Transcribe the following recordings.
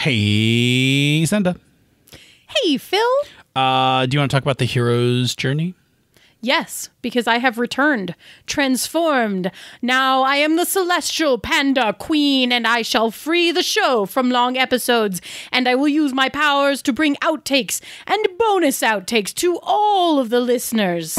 Hey, Senda. Hey, Phil. Do you want to talk about the hero's journey? Yes, because I have returned, transformed. Now I am the celestial Panda queen, and I shall free the show from long episodes, and I will use my powers to bring outtakes and bonus outtakes to all of the listeners.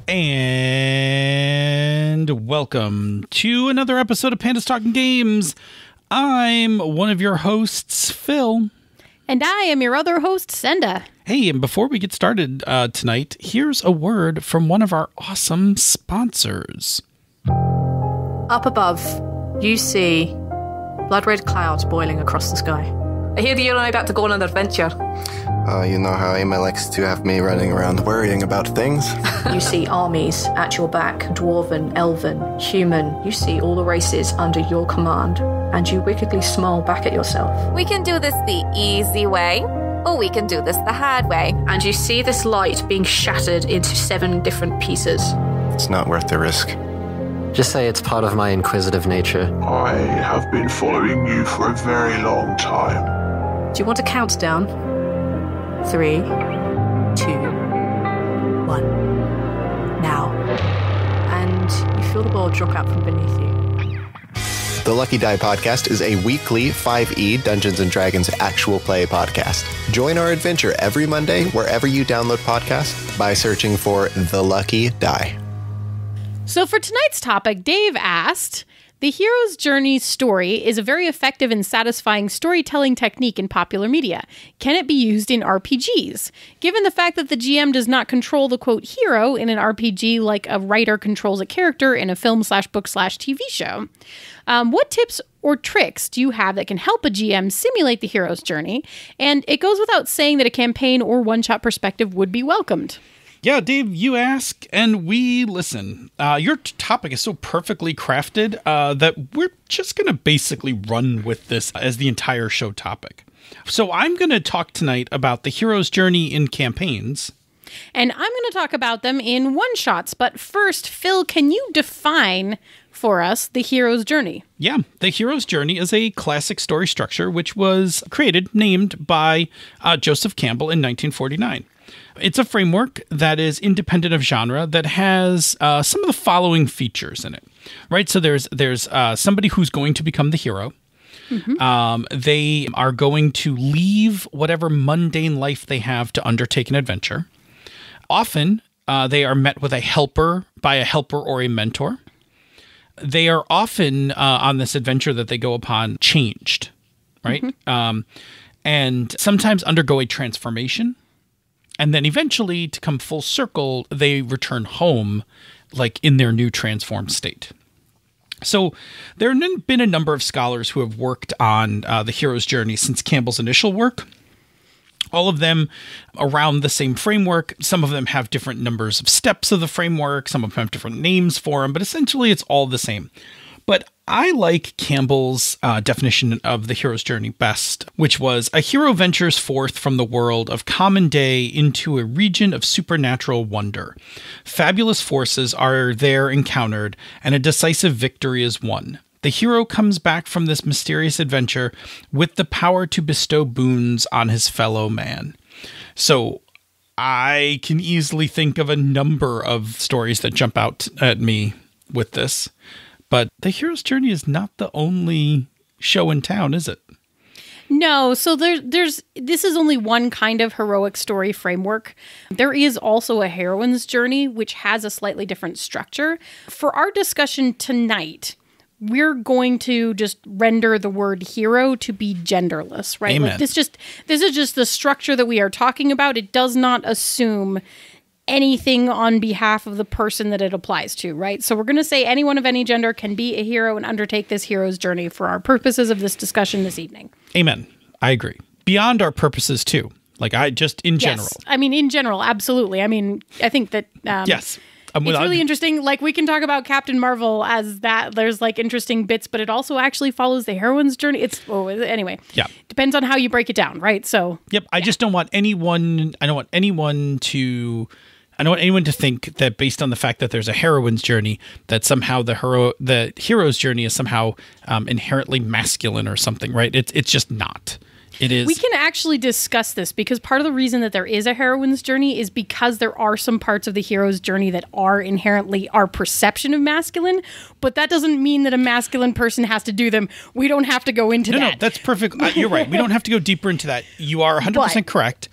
And welcome to another episode of Panda's Talking Games. I'm one of your hosts, Phil. And I am your other host, Senda. Hey, and before we get started tonight, here's a word from one of our awesome sponsors. Up above, you see blood-red clouds boiling across the sky. I hear that you're about to go on an adventure. You know how Emma likes to have me running around worrying about things. You see armies at your back, dwarven, elven, human. You see all the races under your command, and you wickedly smile back at yourself. We can do this the easy way, or we can do this the hard way. And you see this light being shattered into 7 different pieces. It's not worth the risk. Just say it's part of my inquisitive nature. I have been following you for a very long time. Do you want to count down? 3, 2, 1. Now. And you feel the ball drop out from beneath you. The Lucky Die Podcast is a weekly 5e Dungeons & Dragons actual play podcast. Join our adventure every Monday wherever you download podcasts by searching for The Lucky Die. So for tonight's topic, Dave asked, the hero's journey story is a very effective and satisfying storytelling technique in popular media. Can it be used in RPGs? Given the fact that the GM does not control the, quote, hero in an RPG like a writer controls a character in a film/book/TV show, what tips or tricks do you have that can help a GM simulate the hero's journey? And it goes without saying that a campaign or one-shot perspective would be welcomed. Yeah, Dave, you ask and we listen. Your topic is so perfectly crafted that we're just going to basically run with this as the entire show topic. So I'm going to talk tonight about the hero's journey in campaigns. And I'm going to talk about them in one-shots. But first, Phil, can you define for us the hero's journey? Yeah, the hero's journey is a classic story structure which was named by Joseph Campbell in 1949. It's a framework that is independent of genre that has some of the following features in it, right? So there's somebody who's going to become the hero. Mm-hmm. They are going to leave whatever mundane life they have to undertake an adventure. Often, they are met with by a helper or a mentor. They are often on this adventure that they go upon changed, right? Mm-hmm. And sometimes undergo a transformation. And then eventually, to come full circle, they return home, like in their new transformed state. So there have been a number of scholars who have worked on the hero's journey since Campbell's initial work. All of them around the same framework. Some of them have different numbers of steps of the framework. Some of them have different names for them, but essentially it's all the same. But I like Campbell's definition of the hero's journey best, which was a hero ventures forth from the world of common day into a region of supernatural wonder. Fabulous forces are there encountered, and a decisive victory is won. The hero comes back from this mysterious adventure with the power to bestow boons on his fellow man. So I can easily think of a number of stories that jump out at me with this. But the hero's journey is not the only show in town, is it? No, so this is only one kind of heroic story framework. There is also a heroine's journey, which has a slightly different structure. For our discussion tonight, we're going to just render the word hero to be genderless, right? Amen. Like this is just the structure that we are talking about. It does not assume anything on behalf of the person that it applies to, right? So we're going to say anyone of any gender can be a hero and undertake this hero's journey for our purposes of this discussion this evening. Amen. I agree. Beyond our purposes, too. Like, in general. I mean, in general, absolutely. I mean, I think that... yes. It's really interesting. Like, we can talk about Captain Marvel as that. There's like interesting bits, but it also actually follows the heroine's journey. Anyway. Yeah. Depends on how you break it down, right? So. Yep. I just don't want anyone to think that based on the fact that there's a heroine's journey, that somehow the hero's journey is somehow inherently masculine or something, right? It's just not. It is. We can actually discuss this because part of the reason that there is a heroine's journey is because there are some parts of the hero's journey that are inherently our perception of masculine, but that doesn't mean that a masculine person has to do them. We don't have to go into that. No, that's perfect. You're right. We don't have to go deeper into that. You are 100% correct.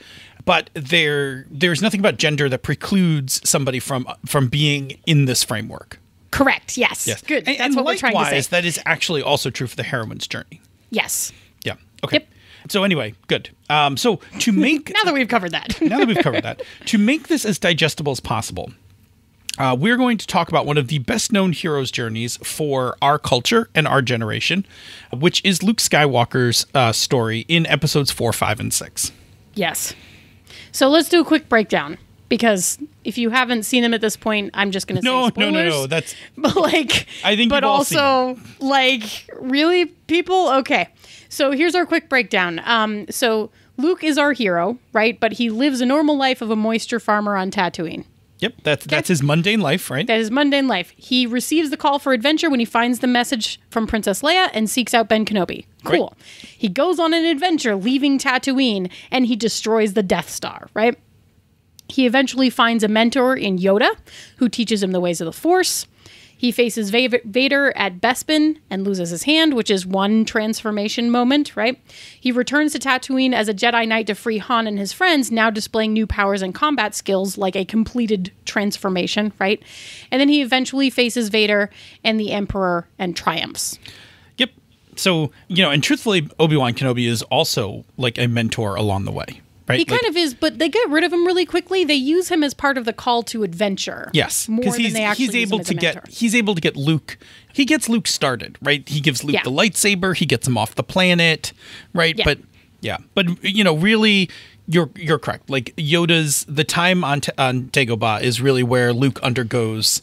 But there's nothing about gender that precludes somebody from being in this framework. Correct. Yes. Good. That's what we're trying to say. That is actually also true for the heroine's journey. Yes. Yeah. Okay. Yep. So anyway, good. So to make now that we've covered that, to make this as digestible as possible, we're going to talk about one of the best known hero's journeys for our culture and our generation, which is Luke Skywalker's story in episodes 4, 5, and 6. Yes. So let's do a quick breakdown, because if you haven't seen them at this point, I'm just going to say spoilers. No. That's but like, I think, but you've all also seen like, really, people. Okay, so here's our quick breakdown. So Luke is our hero, right? But he lives a normal life of a moisture farmer on Tatooine. Yep, that's his mundane life, right? That is mundane life. He receives the call for adventure when he finds the message from Princess Leia and seeks out Ben Kenobi. Cool. Right. He goes on an adventure leaving Tatooine and he destroys the Death Star, right? He eventually finds a mentor in Yoda who teaches him the ways of the Force. He faces Vader at Bespin and loses his hand, which is one transformation moment, right? He returns to Tatooine as a Jedi Knight to free Han and his friends, now displaying new powers and combat skills like a completed transformation, right? And then he eventually faces Vader and the Emperor and triumphs. Yep. So, and truthfully, Obi-Wan Kenobi is also like a mentor along the way. Right? He kind of is, but they get rid of him really quickly. They use him as part of the call to adventure. Yes, because he's able to get Luke. He gets Luke started, right? He gives Luke the lightsaber. He gets him off the planet, right? Yeah. But really, you're correct. Like the time on Dagobah is really where Luke undergoes,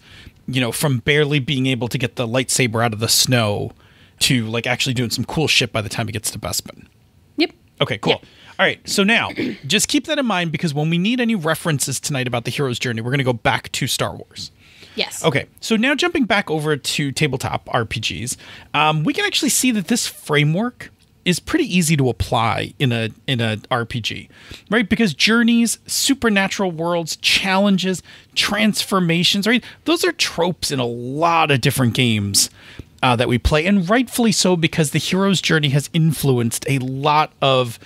from barely being able to get the lightsaber out of the snow to like actually doing some cool shit by the time he gets to Bespin. Yep. Okay. Cool. Yep. All right, so now, just keep that in mind, because when we need any references tonight about the hero's journey, we're going to go back to Star Wars. Yes. Okay, so now jumping back over to tabletop RPGs, we can actually see that this framework is pretty easy to apply in a RPG, right? Because journeys, supernatural worlds, challenges, transformations, right? Those are tropes in a lot of different games that we play, and rightfully so, because the hero's journey has influenced a lot of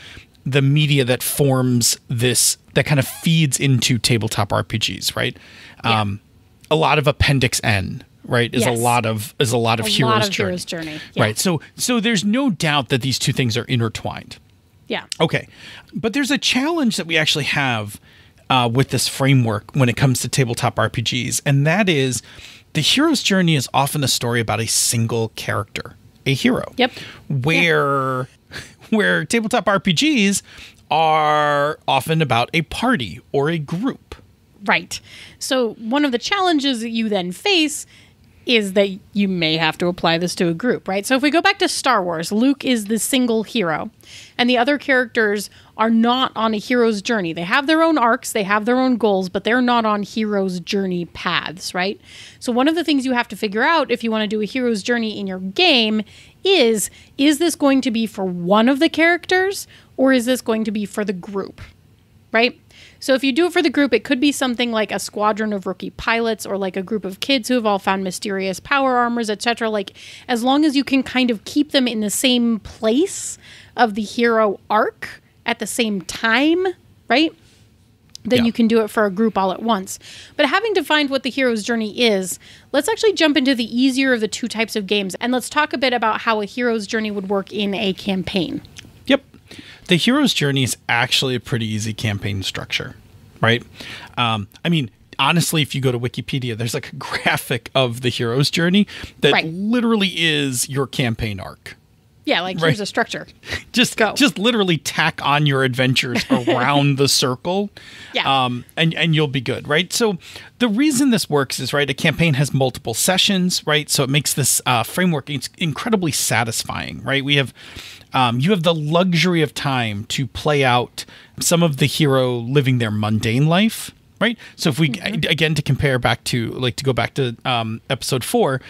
the media that forms this, that kind of feeds into tabletop RPGs, right? Yeah. A lot of Appendix N, right, is a lot of hero's journey. Yeah. Right? So there's no doubt that these two things are intertwined. Yeah. Okay. But there's a challenge that we actually have with this framework when it comes to tabletop RPGs, and that is the hero's journey is often a story about a single character, a hero. Yep. Where tabletop RPGs are often about a party or a group. Right. So one of the challenges that you then face is that you may have to apply this to a group, right? So if we go back to Star Wars, Luke is the single hero, and the other characters are not on a hero's journey. They have their own arcs, they have their own goals, but they're not on hero's journey paths, right? So one of the things you have to figure out if you want to do a hero's journey in your game is this going to be for one of the characters, or is this going to be for the group, right? So if you do it for the group, it could be something like a squadron of rookie pilots, or like a group of kids who have all found mysterious power armors, etc. Like, as long as you can kind of keep them in the same place of the hero arc at the same time, right? Then you can do it for a group all at once. But having defined what the hero's journey is, let's actually jump into the easier of the two types of games, and let's talk a bit about how a hero's journey would work in a campaign. Yep. The hero's journey is actually a pretty easy campaign structure, right? I mean, honestly, if you go to Wikipedia, there's like a graphic of the hero's journey that literally is your campaign arc, Yeah, like here's a structure. Just Go. Just literally tack on your adventures around the circle. Yeah. And you'll be good, right? So the reason this works is, right, a campaign has multiple sessions, right? So it makes this framework incredibly satisfying, right? We have you have the luxury of time to play out some of the hero living their mundane life, right? So if we, again, to go back to episode 4,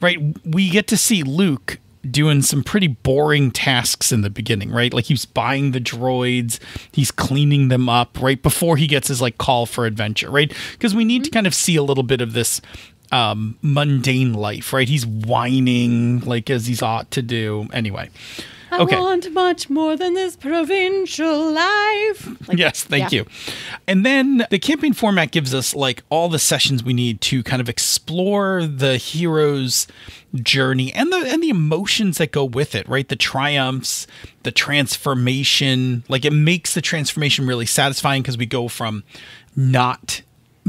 right, we get to see Luke doing some pretty boring tasks in the beginning, right? Like he's buying the droids, he's cleaning them up, right? Before he gets his like call for adventure, right? Because we need to kind of see a little bit of this mundane life, right? He's whining like as he's ought to do. Anyway. I want much more than this provincial life. Like, yes, thank you. And then the campaign format gives us like all the sessions we need to kind of explore the hero's journey and the emotions that go with it, right? The triumphs, the transformation. Like it makes the transformation really satisfying because we go from not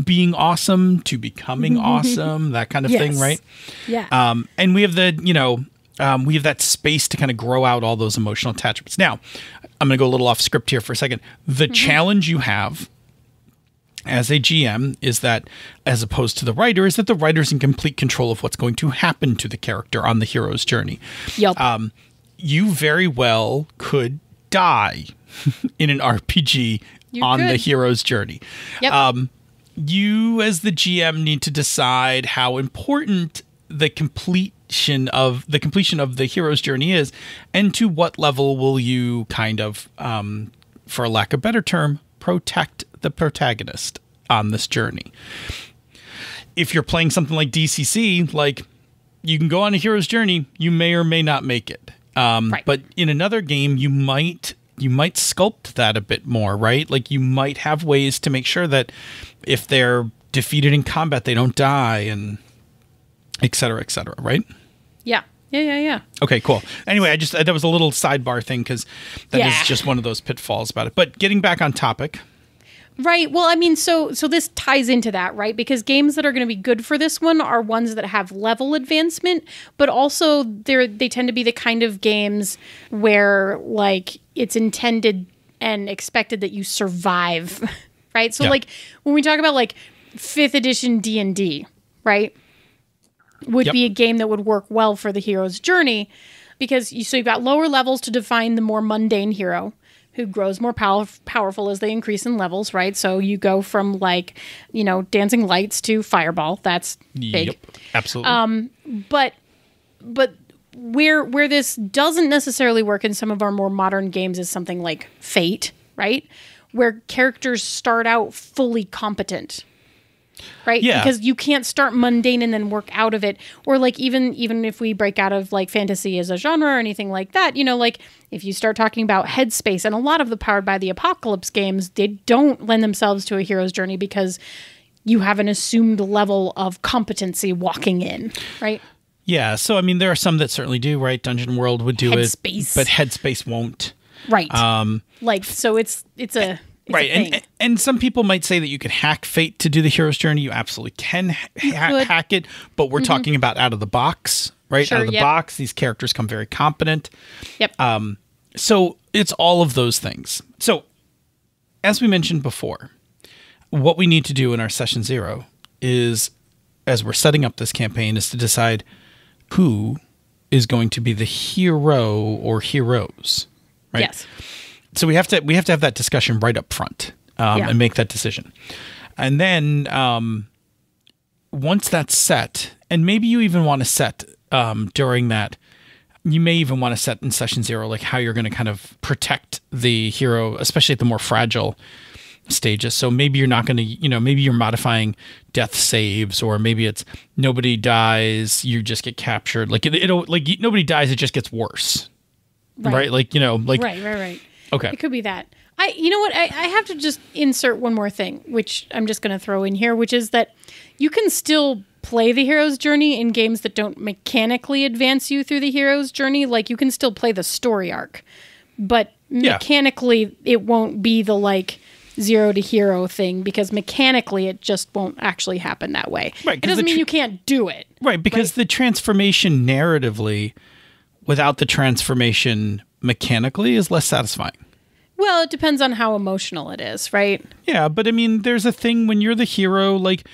being awesome to becoming awesome, that kind of thing, right? Yeah. And we have we have that space to kind of grow out all those emotional attachments. Now, I'm going to go a little off script here for a second. The challenge you have as a GM is that, as opposed to the writer, is that the writer's in complete control of what's going to happen to the character on the hero's journey. Yep. You very well could die in an RPG the hero's journey. Yep. You, as the GM, need to decide how important the completion of the hero's journey is, and to what level will you kind of, for lack of a better term, protect the protagonist on this journey. If you're playing something like DCC, like you can go on a hero's journey, you may or may not make it. But in another game, you might sculpt that a bit more, right? Like you might have ways to make sure that if they're defeated in combat, they don't die, and et cetera, right? Yeah. Okay, cool. Anyway, that was a little sidebar thing because that is just one of those pitfalls about it. But getting back on topic. Right. Well, I mean, so this ties into that, right? Because games that are going to be good for this one are ones that have level advancement, but also they tend to be the kind of games where like it's intended and expected that you survive, right? So like when we talk about like 5th edition D&D, right? Would be a game that would work well for the hero's journey because you've got lower levels to define the more mundane hero who grows more powerful as they increase in levels, right? So you go from like, dancing lights to fireball. That's big. Yep, absolutely. But where this doesn't necessarily work in some of our more modern games is something like Fate, right? Where characters start out fully competent. Right? Yeah. Because you can't start mundane and then work out of it. Or like even if we break out of like fantasy as a genre or anything like that, like if you start talking about Headspace and a lot of the Powered by the Apocalypse games, they don't lend themselves to a hero's journey because you have an assumed level of competency walking in, right? Yeah. So, I mean, there are some that certainly do, right? Dungeon World would do Headspace. it, but Headspace won't. Right. So it's a... Right, and some people might say that you could hack Fate to do the hero's journey. You absolutely can hack it, but we're talking about out of the box, right? Sure, out of the box, these characters come very competent. Yep. So it's all of those things. So, as we mentioned before, what we need to do in our session 0 is, as we're setting up this campaign, is to decide who is going to be the hero or heroes, right? Yes. So we have to have that discussion right up front and make that decision. And then once that's set, and maybe you even want to set during that, you may even want to set in session 0, like how you're going to kind of protect the hero, especially at the more fragile stages. So maybe you're not going to, maybe you're modifying death saves, or maybe it's nobody dies, you just get captured. Like it'll like nobody dies, it just gets worse. Right? Like, Right. Okay. It could be that. I have to just insert one more thing, which I'm just going to throw in here, which is that you can still play the hero's journey in games that don't mechanically advance you through the hero's journey. Like you can still play the story arc, but mechanically it won't be the like 0 to hero thing, because mechanically it just won't actually happen that way. Right. It doesn't mean you can't do it. Right. Because the transformation narratively without the transformation mechanically is less satisfying. Well, it depends on how emotional it is, right? Yeah, but I mean, there's a thing when you're the hero, like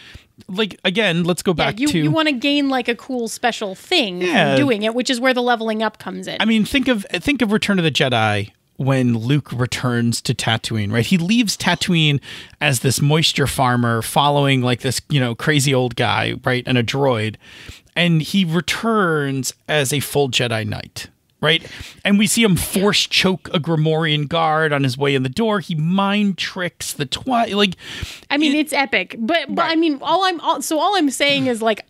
again, let's go back to... You want to gain like a cool special thing from doing it, which is where the leveling up comes in. I mean, think of Return of the Jedi when Luke returns to Tatooine, right? He leaves Tatooine as this moisture farmer following like this, crazy old guy, right? And a droid. And he returns as a full Jedi Knight. Right? And we see him force choke a Grimorian guard on his way in the door. He mind tricks the twilight. It's epic. But right. I mean, all I'm saying is like,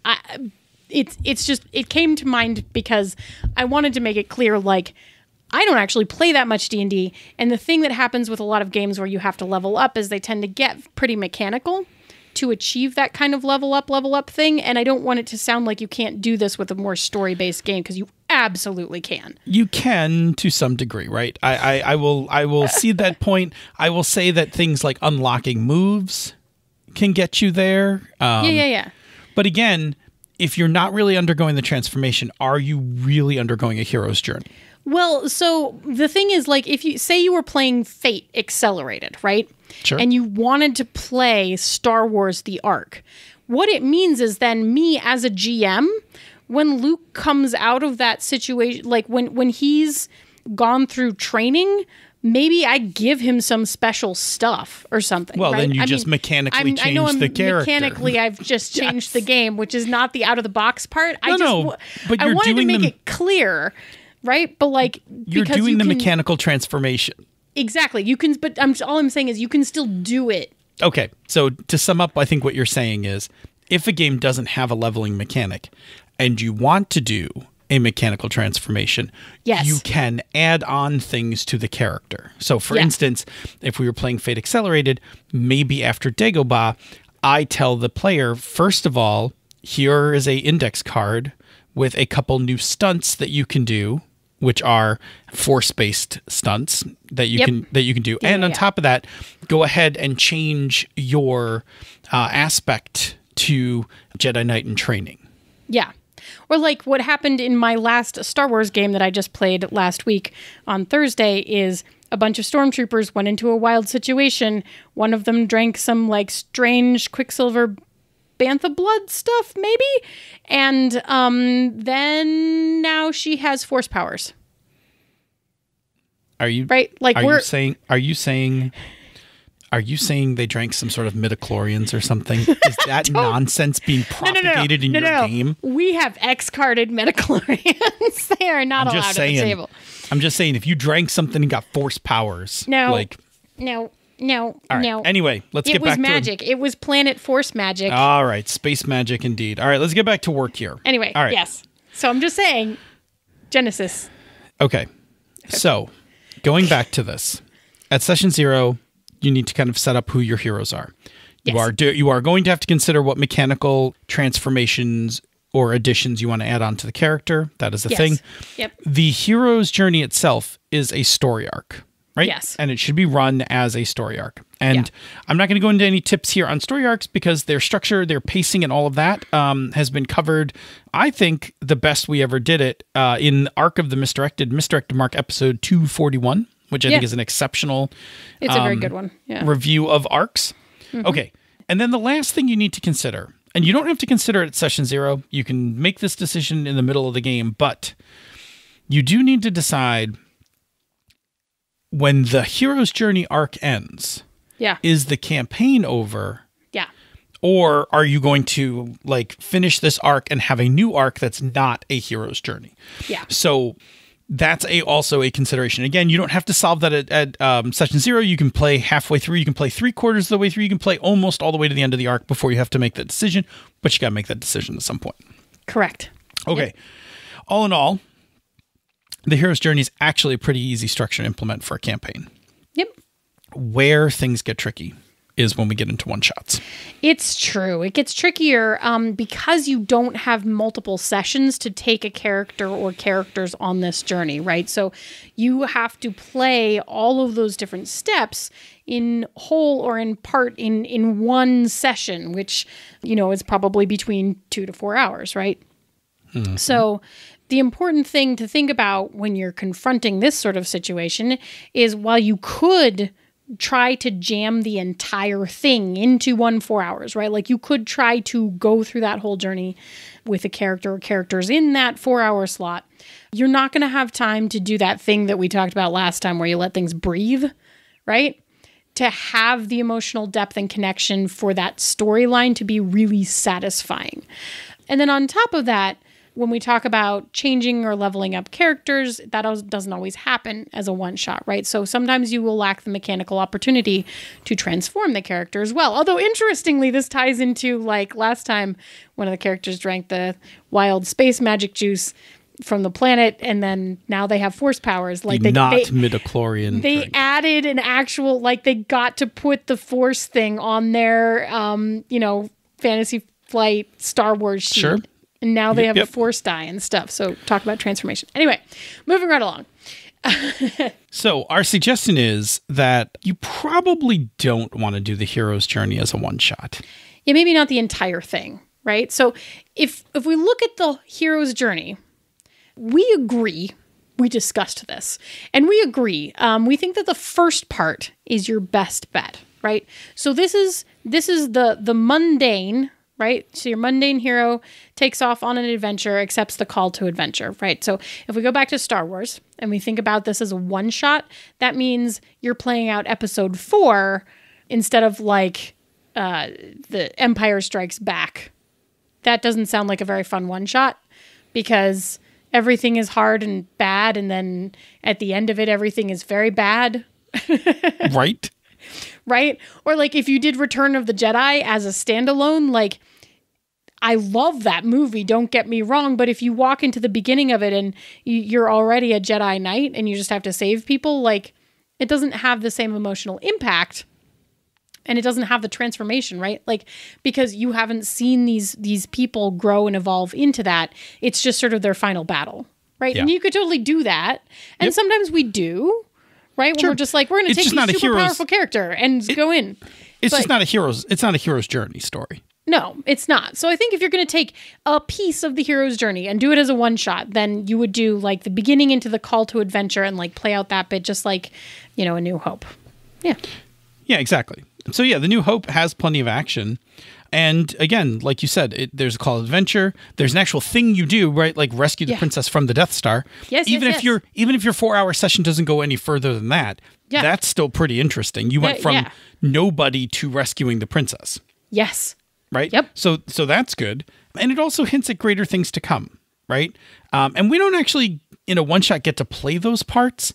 it came to mind because I wanted to make it clear, like, I don't actually play that much D&D. And the thing that happens with a lot of games where you have to level up is they tend to get pretty mechanical to achieve that kind of level up thing. And I don't want it to sound like you can't do this with a more story-based game, because you absolutely can. You can to some degree, right? I will see that point. I will say that things like unlocking moves can get you there. Yeah. But again, if you're not really undergoing the transformation, are you really undergoing a hero's journey? Well, so the thing is, like, if you say you were playing Fate Accelerated, right? Sure. And you wanted to play Star Wars The Arc, what it means is then me as a GM, when Luke comes out of that situation, like when he's gone through training, maybe I give him some special stuff or something. Well, right? then you just mechanically change the character. Mechanically, I've just changed the game, which is not the out of the box part. But I wanted to make it clear, right? But like, you're doing the mechanical transformation. Exactly. You can, but all I'm saying is you can still do it. Okay. So to sum up, I think what you're saying is if a game doesn't have a leveling mechanic and you want to do a mechanical transformation, yes, you can add on things to the character. So for instance, if we were playing Fate Accelerated, maybe after Dagobah, I tell the player, first of all, here is a index card with a couple new stunts that you can do, which are force-based stunts that you can do. And on top of that, go ahead and change your aspect to Jedi Knight in training. Yeah. Or like what happened in my last Star Wars game that I just played last week on Thursday is a bunch of stormtroopers went into a wild situation. One of them drank some like strange Quicksilver bantha blood stuff, maybe? And then now she has force powers. Are you right? Like Are you saying they drank some sort of midichlorians or something? Is that nonsense being propagated in your game? We have X-carded midichlorians. They are not allowed at the table. I'm just saying, if you drank something and got force powers, No. All right. Anyway, let's get back to... It was magic. It was planet force magic. All right. Space magic indeed. All right. Let's get back to work here. Anyway, all right. Yes. So I'm just saying, Genesis. Okay. So, going back to this. At Session 0, you need to kind of set up who your heroes are. Yes. You are going to have to consider what mechanical transformations or additions you want to add on to the character. That is the thing. Yep. The hero's journey itself is a story arc. Right? Yes. And it should be run as a story arc. And I'm not going to go into any tips here on story arcs because their structure, their pacing, and all of that has been covered, I think, the best we ever did it in Arc of the Misdirected Mark episode 241, which I think is an exceptional it's a very good one. Review of arcs. Mm-hmm. Okay. And then the last thing you need to consider, and you don't have to consider it at Session 0, you can make this decision in the middle of the game, but you do need to decide... when the hero's journey arc ends, is the campaign over? Yeah. Or are you going to like finish this arc and have a new arc that's not a hero's journey? Yeah. So that's also a consideration. Again, you don't have to solve that at Session 0. You can play halfway through. You can play 3/4 of the way through. You can play almost all the way to the end of the arc before you have to make that decision. But you got to make that decision at some point. Correct. Okay. Yep. All in all, the hero's journey is actually a pretty easy structure to implement for a campaign. Yep. Where things get tricky is when we get into one-shots. It's true. It gets trickier because you don't have multiple sessions to take a character or characters on this journey, right? So you have to play all of those different steps in whole or in part in one session, which, is probably between 2 to 4 hours, right? Mm-hmm. So... the important thing to think about when you're confronting this sort of situation is while you could try to jam the entire thing into 4 hours, right? Like you could try to go through that whole journey with a character or characters in that 4-hour slot. You're not going to have time to do that thing that we talked about last time where you let things breathe, right? To have the emotional depth and connection for that storyline to be really satisfying. And then on top of that, when we talk about changing or leveling up characters, that doesn't always happen as a one-shot, right? So sometimes you will lack the mechanical opportunity to transform the character as well. Although, interestingly, this ties into, like, last time one of the characters drank the wild space magic juice from the planet, and then now they have force powers. Like midichlorian They drink. added an actual, like, they got to put the force thing on their, Fantasy Flight Star Wars sheet. Sure. And now they have a force die and stuff. So talk about transformation. Anyway, moving right along. So our suggestion is that you probably don't want to do the hero's journey as a one-shot. Yeah, maybe not the entire thing, right? So if we look at the hero's journey, we agree, we discussed this, and we agree. We think that the first part is your best bet, right? So this is the mundane, right? So your mundane hero takes off on an adventure, accepts the call to adventure, right? So if we go back to Star Wars and we think about this as a one shot, that means you're playing out episode 4 instead of like the Empire Strikes Back. That doesn't sound like a very fun one shot because everything is hard and bad. And then at the end of it, everything is very bad. Right? Right? Or like if you did Return of the Jedi as a standalone, like I love that movie, don't get me wrong, but if you walk into the beginning of it and you're already a Jedi Knight and you just have to save people, like it doesn't have the same emotional impact and it doesn't have the transformation, right? Like because you haven't seen these people grow and evolve into that. It's just sort of their final battle, right? Yeah. And you could totally do that. And sometimes we do. Right? When Sure. we're just like, we're going to take this super powerful character and go in. It's not a hero's journey story. No, it's not. So I think if you're going to take a piece of the hero's journey and do it as a one shot, then you would do like the beginning into the call to adventure and like play out that bit just like, A New Hope. Yeah. Yeah, exactly. So yeah, The New Hope has plenty of action. And again, like you said, there's a call to adventure. There's an actual thing you do, right? Like rescue the princess from the Death Star. Yes, even if your 4-hour session doesn't go any further than that, that's still pretty interesting. You went from nobody to rescuing the princess. Yes. Right? Yep. So that's good. And it also hints at greater things to come, right? And we don't actually, in a one-shot, get to play those parts,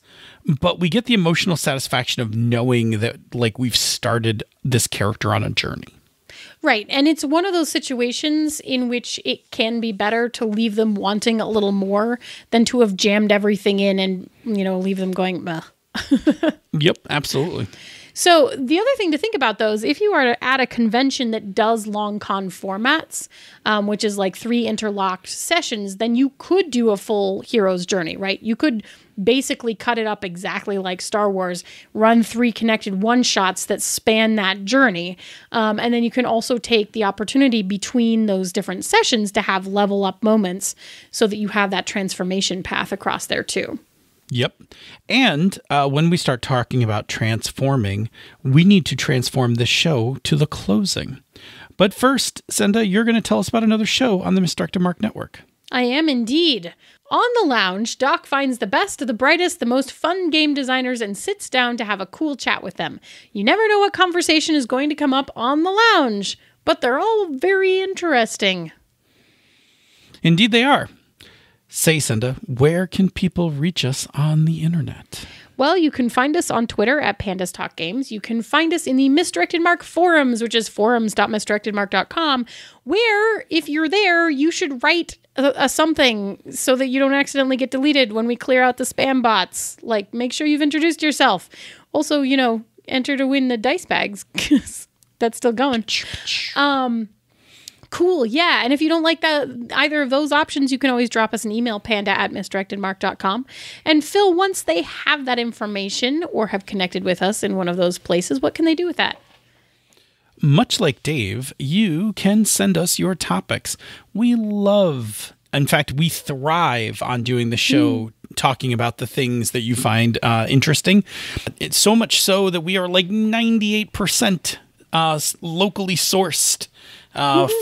but we get the emotional satisfaction of knowing that, like, we've started this character on a journey. Right. And it's one of those situations in which it can be better to leave them wanting a little more than to have jammed everything in and, leave them going, meh. Yep, absolutely. So the other thing to think about, though, is if you are at a convention that does long con formats, which is like 3 interlocked sessions, then you could do a full hero's journey, right? You could basically cut it up exactly like Star Wars, run 3 connected one-shots that span that journey. And then you can also take the opportunity between those different sessions to have level up moments so that you have that transformation path across there too. Yep. And when we start talking about transforming, we need to transform the show to the closing. But first, Senda, you're going to tell us about another show on the Misdirected Mark Network. I am indeed. On the lounge, Doc finds the best of the brightest, the most fun game designers and sits down to have a cool chat with them. You never know what conversation is going to come up on the lounge, but they're all very interesting. Indeed they are. Say, Senda, where can people reach us on the internet? Well, you can find us on Twitter at Pandas Talk Games. You can find us in the Misdirected Mark forums, which is forums.misdirectedmark.com, where, if you're there, you should write a something so that you don't accidentally get deleted when we clear out the spam bots. Like, make sure you've introduced yourself. Also, enter to win the dice bags, because that's still going. Cool, yeah. And if you don't like either of those options, you can always drop us an email, panda@misdirectedmark.com. And Phil, once they have that information or have connected with us in one of those places, what can they do with that? Much like Dave, you can send us your topics. We love In fact, we thrive on doing the show talking about the things that you find interesting. It's so much so that we are like 98% locally sourced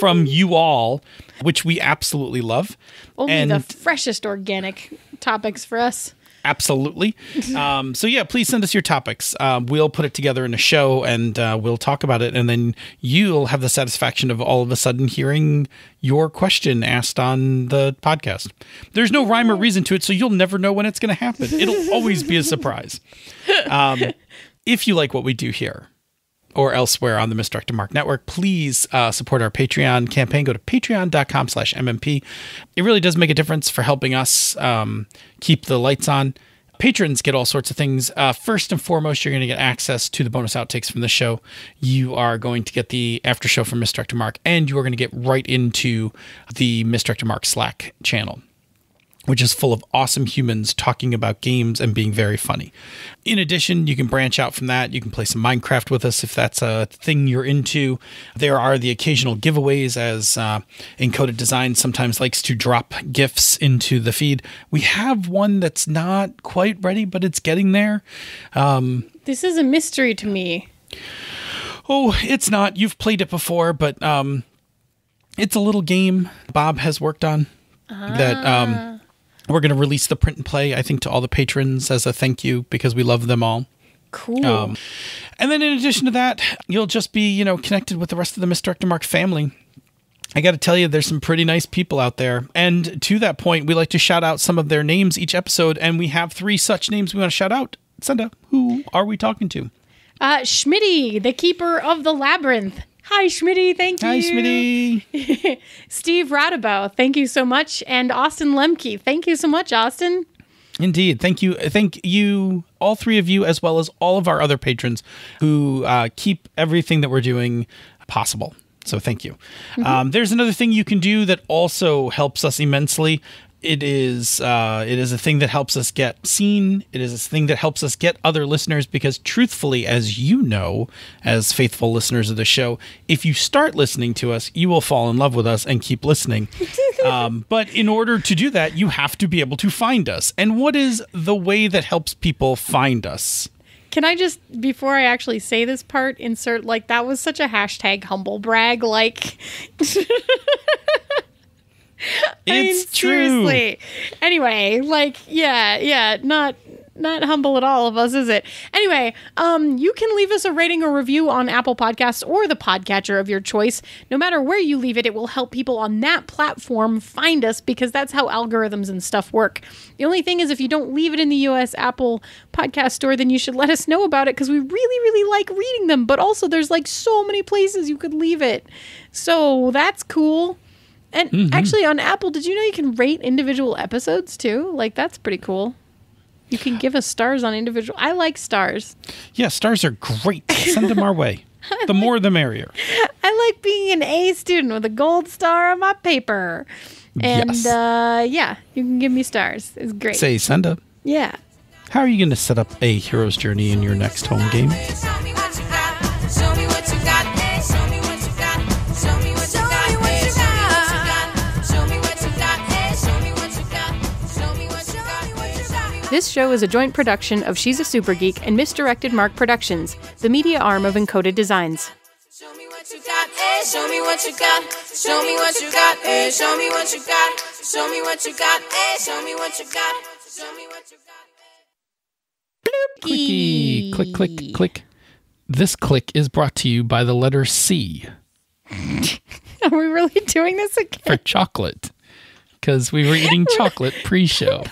from you all, which we absolutely love. Only the freshest organic topics for us. Absolutely. So yeah, please send us your topics. We'll put it together in a show and we'll talk about it. And then you'll have the satisfaction of all of a sudden hearing your question asked on the podcast. There's no rhyme or reason to it, so you'll never know when it's going to happen. It'll always be a surprise. If you like what we do here or elsewhere on the Misdirected Mark Network, please support our Patreon campaign. Go to patreon.com/MMP. It really does make a difference for helping us keep the lights on. Patrons get all sorts of things. First and foremost, you're going to get access to the bonus outtakes from the show. You are going to get the after show from Misdirected Mark, and you are going to get right into the Misdirected Mark Slack channel, which is full of awesome humans talking about games and being very funny. In addition, you can branch out from that. You can play some Minecraft with us if that's a thing you're into. There are the occasional giveaways, as Encoded Design sometimes likes to drop GIFs into the feed. We have one that's not quite ready, but it's getting there. This is a mystery to me. Oh, it's not. You've played it before, but it's a little game Bob has worked on that... we're going to release the print and play, I think, to all the patrons as a thank you because we love them all. Cool. And then in addition to that, you'll just be, connected with the rest of the Misdirected Mark family. I got to tell you, there's some pretty nice people out there. And to that point, we like to shout out some of their names each episode. And we have 3 such names we want to shout out. Senda, who are we talking to? Schmitty, the keeper of the labyrinth. Hi, Schmitty. Thank you. Hi, Schmitty. Steve Radebow, thank you so much. And Austin Lemke. Thank you so much, Austin. Indeed. Thank you. Thank you, all 3 of you, as well as all of our other patrons who keep everything that we're doing possible. So thank you. There's another thing you can do that also helps us immensely. It is a thing that helps us get seen. It is a thing that helps us get other listeners because truthfully, as you know, as faithful listeners of the show, if you start listening to us, you will fall in love with us and keep listening. But in order to do that, you have to be able to find us. And what is the way that helps people find us? Can I just, before I actually say this part, insert, that was such a hashtag humble brag, It's true. Seriously. Anyway, not humble at all of us, is it? Anyway, you can leave us a rating or review on Apple Podcasts or the podcatcher of your choice. No matter where you leave it, it will help people on that platform find us because that's how algorithms and stuff work. The only thing is if you don't leave it in the US Apple Podcast Store, then you should let us know about it because we really, really like reading them. But also there's so many places you could leave it. So that's cool. And actually on Apple, did you know you can rate individual episodes too? That's pretty cool. You can give us stars on individual. I like stars. Yeah, stars are great. Send them our way. The more, the merrier. I like being an A student with a gold star on my paper. And yes. You can give me stars. It's great. Say, Senda. Yeah. How are you going to set up a hero's journey in your next home game? This show is a joint production of She's a Super Geek and Misdirected Mark Productions, the media arm of Encoded Designs. Show me what you got, eh? Show me what you got. Show me what you got, eh? Show me what you got. Show me what you got, eh? Show me what you got. Show me what you got. Clicky, click, click, click. This click is brought to you by the letter C. Are we really doing this again? For chocolate. Because we were eating chocolate pre-show.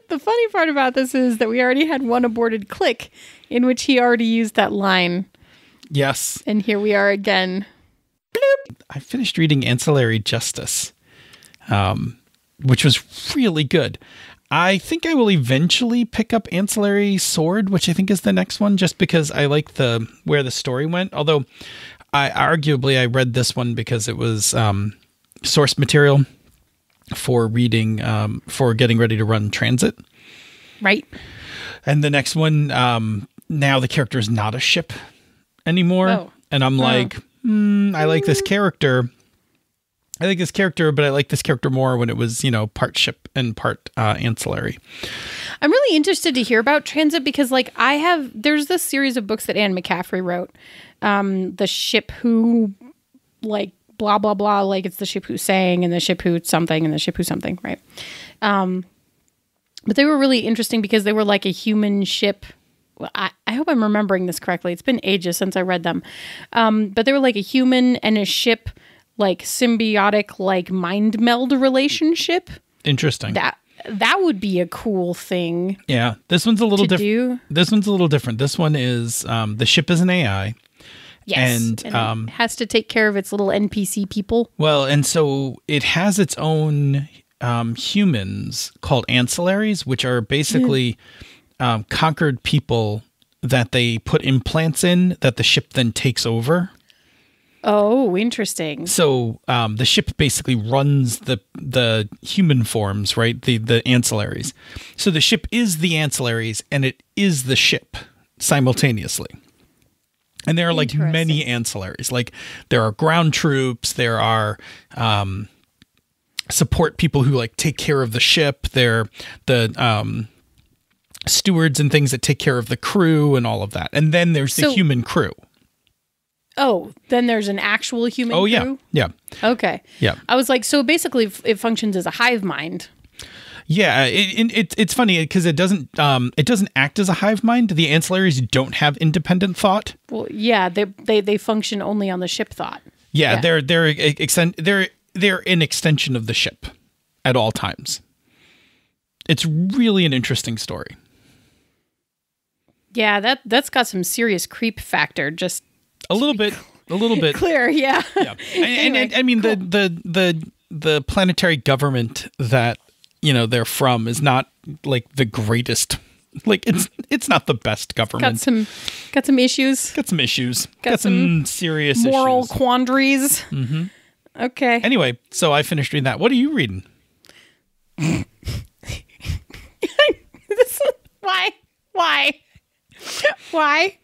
The funny part about this is that we already had one aborted click in which he already used that line. Yes. And here we are again. I finished reading Ancillary Justice, which was really good. I think I will eventually pick up Ancillary Sword, which I think is the next one, just because I like where the story went. Although, I read this one because it was source material for reading, for getting ready to run transit. Right. And the next one, now the character is not a ship anymore. Oh. And I'm like, I like this character. I like this character, but I like this character more when it was, part ship and part ancillary. I'm really interested to hear about transit because, like, there's this series of books that Anne McCaffrey wrote. The Ship Who, like, blah, blah, blah. Like, it's the Ship Who Sang and the Ship Who Something and the Ship Who Something, right? But they were really interesting because they were like a human ship. Well, I hope I'm remembering this correctly. It's been ages since I read them. But they were like a human and a ship, like symbiotic, like mind meld relationship. Interesting. That would be a cool thing. Yeah, this one's a little different. This one's a little different. This one is the ship is an AI. Yes, and it has to take care of its little NPC people. Well, and so it has its own humans called ancillaries, which are basically conquered people that they put implants in that the ship then takes over. Oh, interesting. So the ship basically runs the human forms, right? The ancillaries. So the ship is the ancillaries and it is the ship simultaneously. And there are like many ancillaries. Like there are ground troops, there are support people who like take care of the ship. They're the stewards and things that take care of the crew and all of that. And then there's the human crew. Oh, then there's an actual human crew? Oh, yeah. Okay. Yeah. I was like, so basically it functions as a hive mind. Yeah, it's funny because it doesn't act as a hive mind. The ancillaries don't have independent thought. Well, yeah, they function only on the ship thought. Yeah. they're an extension of the ship at all times. It's really an interesting story. Yeah, that's got some serious creep factor. Just a little bit clear. Yeah. Yeah. Anyway, and I mean cool. the planetary government that they're from is not like the greatest. Like it's not the best government. Got some issues. Got some serious moral issues. quandaries. Mm-hmm. Okay. Anyway, so I finished reading that. What are you reading? Why?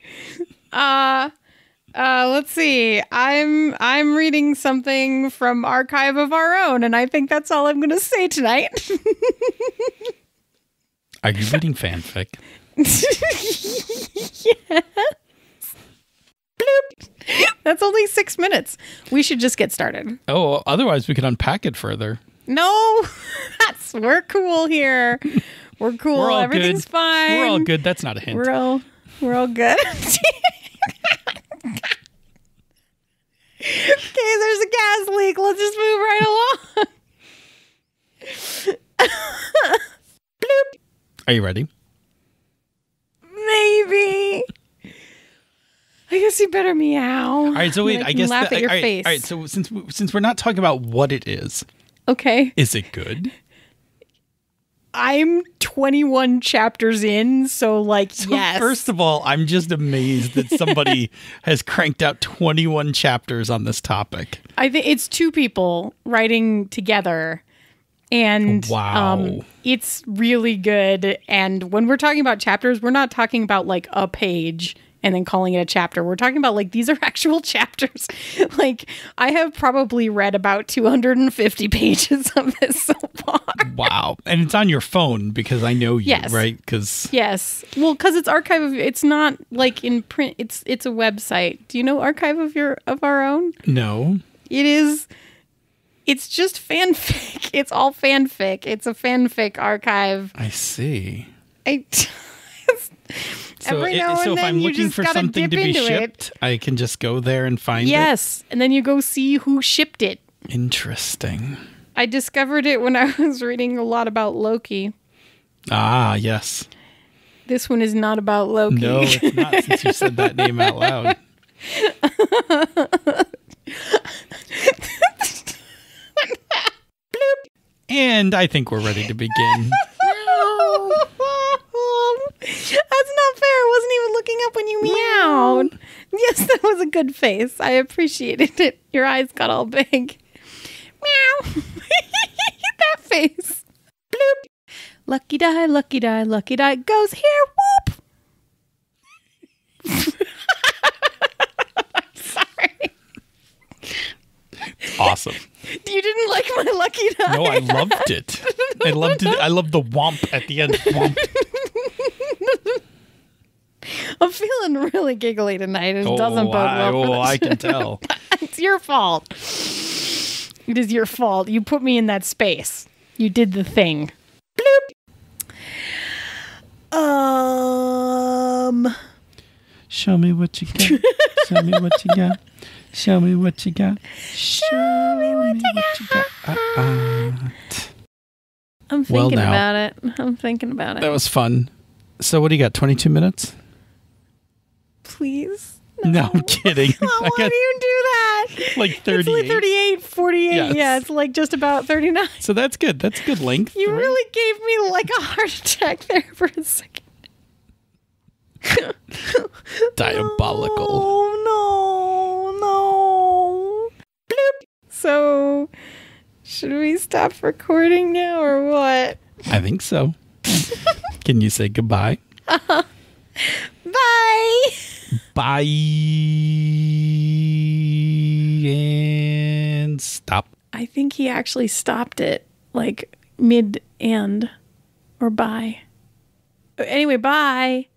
Let's see. I'm reading something from Archive of Our Own, and I think that's all I'm going to say tonight. Are you reading fanfic? Yes. Bloop. That's only 6 minutes. We should just get started. Oh, otherwise we could unpack it further. No, we're cool here. We're cool. We're all Everything's good. fine. We're all good. That's not a hint. We're all good. Okay, there's a gas leak. Let's just move right along. Bloop. Are you ready? Maybe. I guess you better meow. All right, so wait. I guess laugh at your face. All right, so since we're not talking about what it is, okay, is it good? I'm 21 chapters in, so yes. First of all, I'm just amazed that somebody has cranked out 21 chapters on this topic. I think it's two people writing together, and wow, it's really good. And when we're talking about chapters, we're not talking about like a page and then calling it a chapter. We're talking about like these are actual chapters. Like I have probably read about 250 pages of this so far. Wow. And it's on your phone because I know you, yes. right? Because yes. Well, because it's archive. It's not like in print. It's a website. Do you know Archive of Our Own? No. It is. It's just fanfic. It's all fanfic. It's a fanfic archive. I see. Every now and so if then I'm you looking just for gotta something dip to be into shipped, I can just go there and find it? Yes. And then you go see who shipped it. Interesting. I discovered it when I was reading a lot about Loki. Ah, yes. This one is not about Loki. No, it's not, since you said that name out loud. And I think we're ready to begin. That's not fair. I wasn't even looking up when you meowed. Yes, that was a good face. I appreciated it. Your eyes got all big. Meow. That face. Bloop. Lucky die, lucky die, lucky die goes here. Whoop. Awesome. You didn't like my lucky die? No, I loved it. I loved it. I loved the womp at the end. Womp. I'm feeling really giggly tonight. It doesn't bode well for the I can show. tell. It's your fault. It is your fault. You put me in that space. You did the thing. Bloop. Show me what you got. Show me what you got. Show me what you got. Show me what you got. I'm thinking now. about it. I'm thinking about it. That was fun. So what do you got? 22 minutes? Please. No, I'm kidding. Oh, why do you do that? Like 38. It's like 38, 48. Yes. Yeah, it's like just about 39. So that's good. That's good length. You right? really gave me like a heart attack there for a second. Diabolical. No. Bloop. So, should we stop recording now or what? I think so. Can you say goodbye? Bye. Bye. And stop. I think he actually stopped it like mid-end or bye. Anyway, bye.